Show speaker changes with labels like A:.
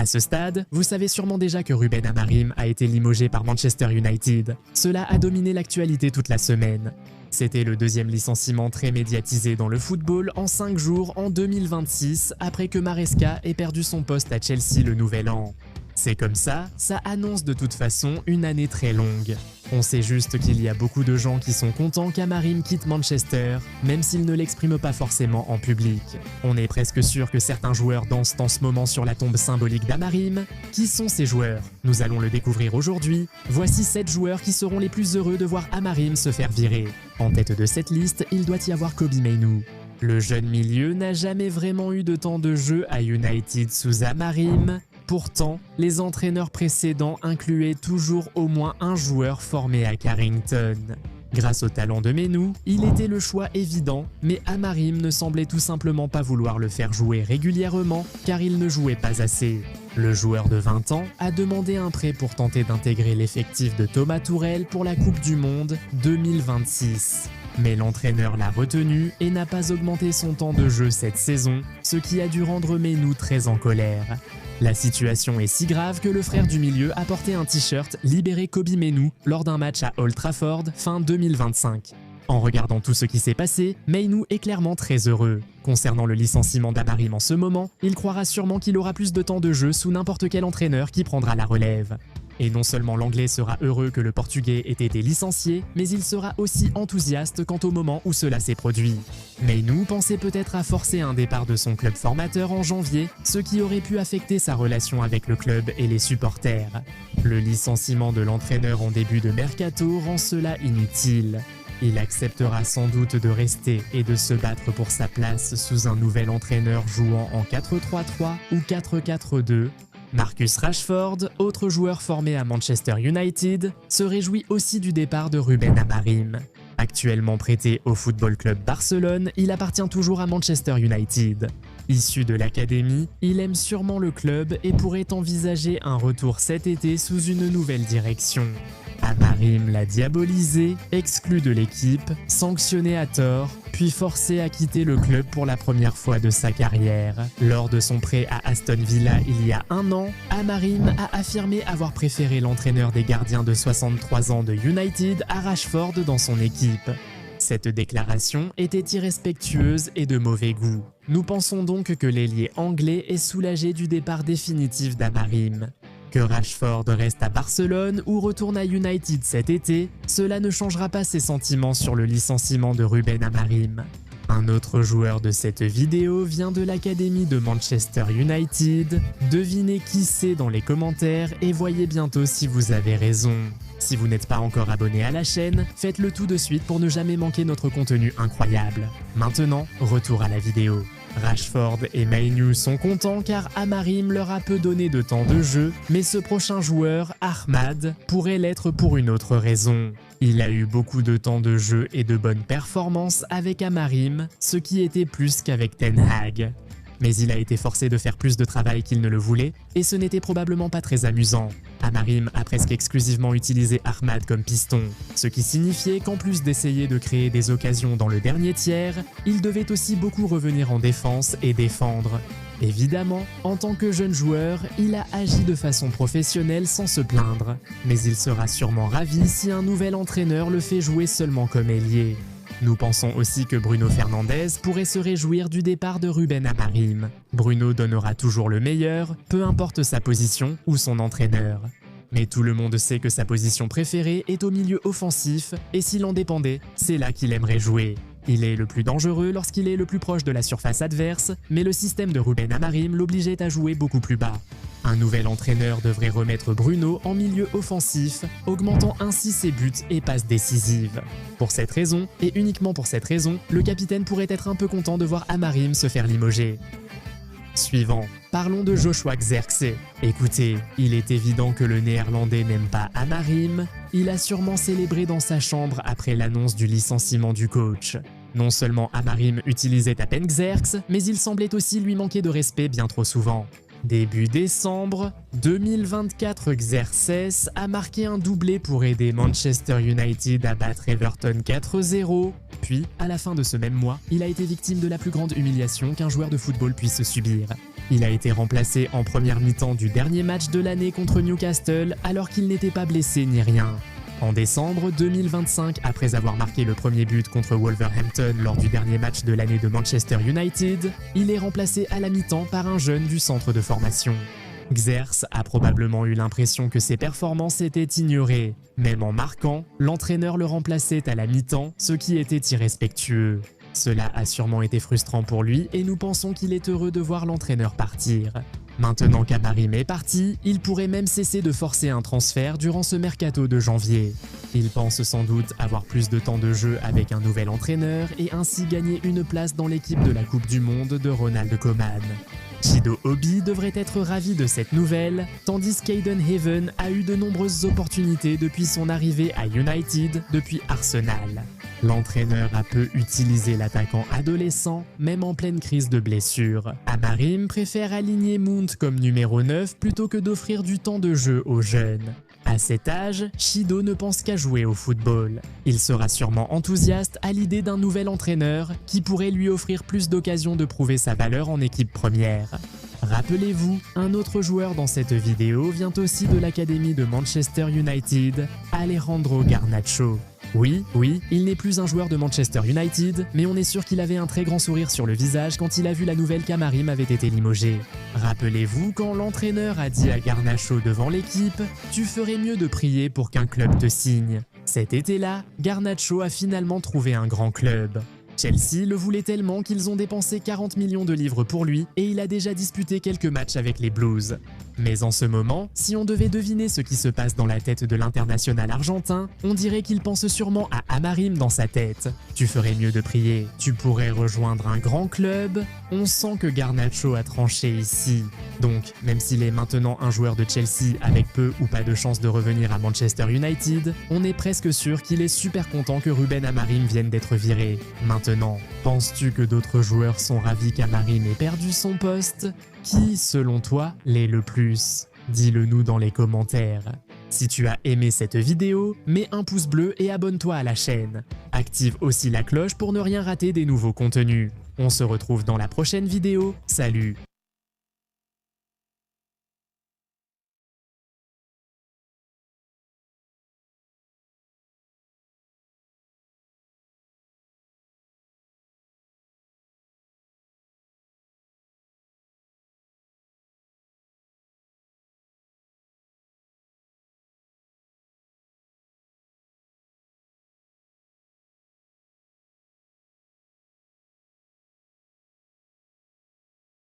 A: À ce stade, vous savez sûrement déjà que Ruben Amorim a été limogé par Manchester United. Cela a dominé l'actualité toute la semaine. C'était le deuxième licenciement très médiatisé dans le football en 5 jours en 2026 après que Maresca ait perdu son poste à Chelsea le nouvel an. C'est comme ça annonce de toute façon une année très longue. On sait juste qu'il y a beaucoup de gens qui sont contents qu'Amorim quitte Manchester, même s'ils ne l'expriment pas forcément en public. On est presque sûr que certains joueurs dansent en ce moment sur la tombe symbolique d'Amorim. Qui sont ces joueurs? Nous allons le découvrir aujourd'hui. Voici 7 joueurs qui seront les plus heureux de voir Amorim se faire virer. En tête de cette liste, il doit y avoir Kobbie Mainoo. Le jeune milieu n'a jamais vraiment eu de temps de jeu à United sous Amorim. Pourtant, les entraîneurs précédents incluaient toujours au moins un joueur formé à Carrington. Grâce au talent de Mainoo, il était le choix évident, mais Amorim ne semblait tout simplement pas vouloir le faire jouer régulièrement car il ne jouait pas assez. Le joueur de 20 ans a demandé un prêt pour tenter d'intégrer l'effectif de Thomas Tuchel pour la Coupe du Monde 2026. Mais l'entraîneur l'a retenu et n'a pas augmenté son temps de jeu cette saison, ce qui a dû rendre Mainoo très en colère. La situation est si grave que le frère du milieu a porté un t-shirt « Libérez Kobbie Mainoo » lors d'un match à Old Trafford fin 2025. En regardant tout ce qui s'est passé, Mainoo est clairement très heureux. Concernant le licenciement d'Amorim en ce moment, il croira sûrement qu'il aura plus de temps de jeu sous n'importe quel entraîneur qui prendra la relève. Et non seulement l'anglais sera heureux que le portugais ait été licencié, mais il sera aussi enthousiaste quant au moment où cela s'est produit. Mainoo pensait peut-être à forcer un départ de son club formateur en janvier, ce qui aurait pu affecter sa relation avec le club et les supporters. Le licenciement de l'entraîneur en début de mercato rend cela inutile. Il acceptera sans doute de rester et de se battre pour sa place sous un nouvel entraîneur jouant en 4-3-3 ou 4-4-2. Marcus Rashford, autre joueur formé à Manchester United, se réjouit aussi du départ de Ruben Amorim. Actuellement prêté au Football Club Barcelone, il appartient toujours à Manchester United. Issu de l'académie, il aime sûrement le club et pourrait envisager un retour cet été sous une nouvelle direction. Amorim l'a diabolisé, exclu de l'équipe, sanctionné à tort, puis forcé à quitter le club pour la première fois de sa carrière. Lors de son prêt à Aston Villa il y a 1 an, Amorim a affirmé avoir préféré l'entraîneur des gardiens de 63 ans de United à Rashford dans son équipe. Cette déclaration était irrespectueuse et de mauvais goût. Nous pensons donc que l'ailier anglais est soulagé du départ définitif d'Amorim. Que Rashford reste à Barcelone ou retourne à United cet été, cela ne changera pas ses sentiments sur le licenciement de Ruben Amorim. Un autre joueur de cette vidéo vient de l'académie de Manchester United. Devinez qui c'est dans les commentaires et voyez bientôt si vous avez raison. Si vous n'êtes pas encore abonné à la chaîne, faites-le tout de suite pour ne jamais manquer notre contenu incroyable. Maintenant, retour à la vidéo. Rashford et Mainoo sont contents car Amorim leur a peu donné de temps de jeu, mais ce prochain joueur, Ahmad, pourrait l'être pour une autre raison. Il a eu beaucoup de temps de jeu et de bonnes performances avec Amorim, ce qui était plus qu'avec Ten Hag. Mais il a été forcé de faire plus de travail qu'il ne le voulait, et ce n'était probablement pas très amusant. Amorim a presque exclusivement utilisé Ahmad comme piston, ce qui signifiait qu'en plus d'essayer de créer des occasions dans le dernier tiers, il devait aussi beaucoup revenir en défense et défendre. Évidemment, en tant que jeune joueur, il a agi de façon professionnelle sans se plaindre, mais il sera sûrement ravi si un nouvel entraîneur le fait jouer seulement comme ailier. Nous pensons aussi que Bruno Fernandes pourrait se réjouir du départ de Ruben Amorim. Bruno donnera toujours le meilleur, peu importe sa position ou son entraîneur. Mais tout le monde sait que sa position préférée est au milieu offensif, et s'il en dépendait, c'est là qu'il aimerait jouer. Il est le plus dangereux lorsqu'il est le plus proche de la surface adverse, mais le système de Ruben Amorim l'obligeait à jouer beaucoup plus bas. Un nouvel entraîneur devrait remettre Bruno en milieu offensif, augmentant ainsi ses buts et passes décisives. Pour cette raison, et uniquement pour cette raison, le capitaine pourrait être un peu content de voir Amorim se faire limoger. Suivant, parlons de Joshua Zirkzee. Écoutez, il est évident que le néerlandais n'aime pas Amorim. Il a sûrement célébré dans sa chambre après l'annonce du licenciement du coach. Non seulement Amorim utilisait à peine Zirkzee, mais il semblait aussi lui manquer de respect bien trop souvent. Début décembre 2024, Zirkzee a marqué un doublé pour aider Manchester United à battre Everton 4-0. Puis, à la fin de ce même mois, il a été victime de la plus grande humiliation qu'un joueur de football puisse subir. Il a été remplacé en première mi-temps du dernier match de l'année contre Newcastle alors qu'il n'était pas blessé ni rien. En décembre 2025, après avoir marqué le premier but contre Wolverhampton lors du dernier match de l'année de Manchester United, il est remplacé à la mi-temps par un jeune du centre de formation. Xerxes a probablement eu l'impression que ses performances étaient ignorées. Même en marquant, l'entraîneur le remplaçait à la mi-temps, ce qui était irrespectueux. Cela a sûrement été frustrant pour lui et nous pensons qu'il est heureux de voir l'entraîneur partir. Maintenant qu'Amarim est parti, il pourrait même cesser de forcer un transfert durant ce mercato de janvier. Il pense sans doute avoir plus de temps de jeu avec un nouvel entraîneur et ainsi gagner une place dans l'équipe de la Coupe du Monde de Ronald Koeman. Chido Obi devrait être ravi de cette nouvelle, tandis qu'Aiden Haven a eu de nombreuses opportunités depuis son arrivée à United depuis Arsenal. L'entraîneur a peu utilisé l'attaquant adolescent, même en pleine crise de blessure. Amarim préfère aligner Mount comme numéro 9 plutôt que d'offrir du temps de jeu aux jeunes. À cet âge, Chido ne pense qu'à jouer au football. Il sera sûrement enthousiaste à l'idée d'un nouvel entraîneur qui pourrait lui offrir plus d'occasions de prouver sa valeur en équipe première. Rappelez-vous, un autre joueur dans cette vidéo vient aussi de l'académie de Manchester United, Alejandro Garnacho. Oui, il n'est plus un joueur de Manchester United, mais on est sûr qu'il avait un très grand sourire sur le visage quand il a vu la nouvelle qu'Amarim avait été limogé. Rappelez-vous quand l'entraîneur a dit à Garnacho devant l'équipe « Tu ferais mieux de prier pour qu'un club te signe ». Cet été-là, Garnacho a finalement trouvé un grand club. Chelsea le voulait tellement qu'ils ont dépensé 40 millions de livres pour lui et il a déjà disputé quelques matchs avec les Blues. Mais en ce moment, si on devait deviner ce qui se passe dans la tête de l'international argentin, on dirait qu'il pense sûrement à Amarim dans sa tête. Tu ferais mieux de prier, tu pourrais rejoindre un grand club. On sent que Garnacho a tranché ici. Donc, même s'il est maintenant un joueur de Chelsea avec peu ou pas de chance de revenir à Manchester United, on est presque sûr qu'il est super content que Ruben Amarim vienne d'être viré. Maintenant, penses-tu que d'autres joueurs sont ravis qu'Amarim ait perdu son poste? Qui, selon toi, l'est le plus? Dis-le nous dans les commentaires. Si tu as aimé cette vidéo, mets un pouce bleu et abonne-toi à la chaîne. Active aussi la cloche pour ne rien rater des nouveaux contenus. On se retrouve dans la prochaine vidéo. Salut!